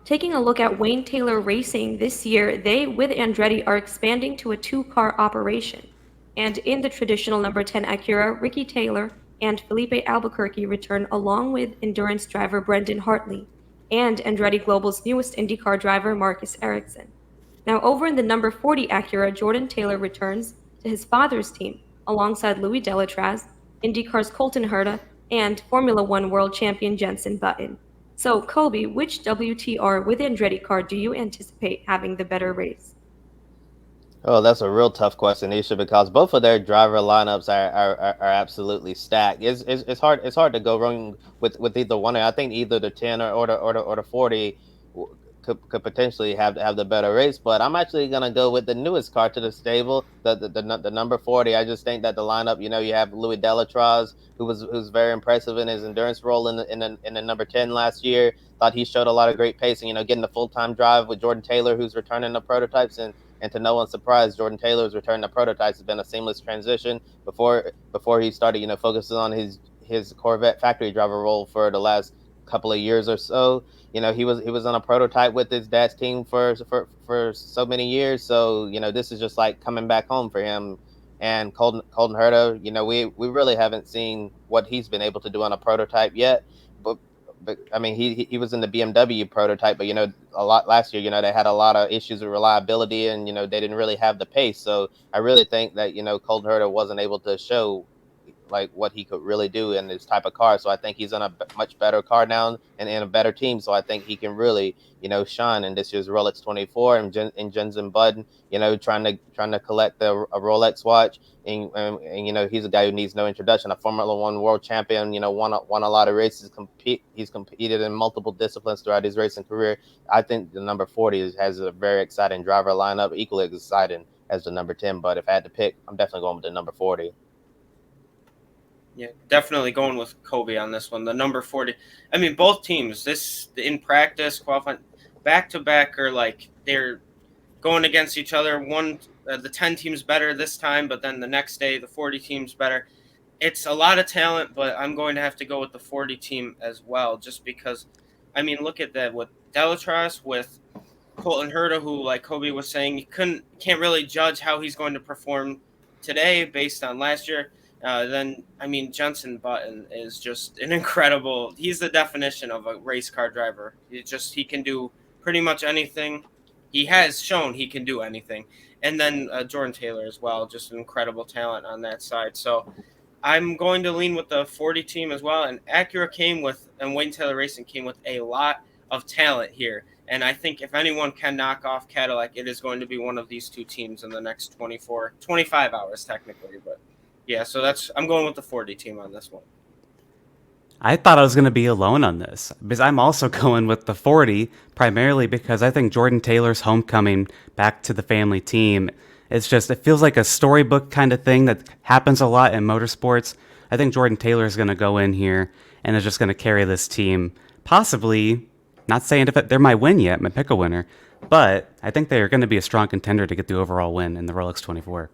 taking a look at Wayne Taylor Racing this year, they, with Andretti, are expanding to a two-car operation. And in the traditional number 10 Acura, Ricky Taylor and Felipe Albuquerque return along with endurance driver Brendan Hartley and Andretti Global's newest IndyCar driver Marcus Ericsson. Now, over in the number 40 Acura, Jordan Taylor returns to his father's team alongside Louis Delatraz, IndyCar's Colton Herta, and Formula One world champion Jenson Button. So, Kobe, which WTR with Andretti car do you anticipate having the better race? Oh, that's a real tough question, Isha, because both of their driver lineups are absolutely stacked. It's hard to go wrong with either one. I think either the 10 or the 40 could potentially have the better race. But I'm actually gonna go with the newest car to the stable, the number 40. I just think that the lineup, you have Louis Delatraz, who's very impressive in his endurance role in the number 10 last year. Thought he showed a lot of great pace, and getting the full time drive with Jordan Taylor, who's returning the prototypes. And to no one's surprise, Jordan Taylor's return to prototypes has been a seamless transition. Before he started, focusing on his Corvette factory driver role for the last couple of years or so. He was on a prototype with his dad's team for so many years. So this is just like coming back home for him. And Colton Herta, we really haven't seen what he's been able to do on a prototype yet. But I mean, he was in the BMW prototype, but a lot last year, they had a lot of issues with reliability, and they didn't really have the pace. So I really think that Colton Herta wasn't able to show like what he could really do in this type of car. So I think he's on a much better car now and in a better team. So I think he can really, shine in this year's Rolex 24 and Jensen Button, trying to collect a Rolex watch. And he's a guy who needs no introduction. A Formula One world champion, won a lot of races. He's competed in multiple disciplines throughout his racing career. I think the number 40 has a very exciting driver lineup, equally exciting as the number 10. But if I had to pick, I'm definitely going with the number 40. Yeah, definitely going with Kobe on this one. The number 40. I mean, both teams, this in practice, qualifying, back to back, are like they're going against each other. The 10 team's better this time, but then the next day, the 40 team's better. It's a lot of talent, but I'm going to have to go with the 40 team as well, just because, I mean, look at that with Delatras, with Colton Herta, who, like Kobe was saying, you can't really judge how he's going to perform today based on last year. Then, I mean, Jenson Button is just an incredible. He's the definition of a race car driver. He can do pretty much anything. He has shown he can do anything. And then Jordan Taylor as well, just an incredible talent on that side. So I'm going to lean with the 40 team as well. And Acura and Wayne Taylor Racing came with a lot of talent here. And I think if anyone can knock off Cadillac, it is going to be one of these two teams in the next 25 hours technically, but. Yeah, so I'm going with the 40 team on this one. I thought I was going to be alone on this because I'm also going with the 40, primarily because I think Jordan Taylor's homecoming back to the family team, it feels like a storybook kind of thing that happens a lot in motorsports. I think Jordan Taylor is going to go in here and is just going to carry this team, possibly, not saying if they're my win yet, my pick a winner, but I think they're going to be a strong contender to get the overall win in the Rolex 24.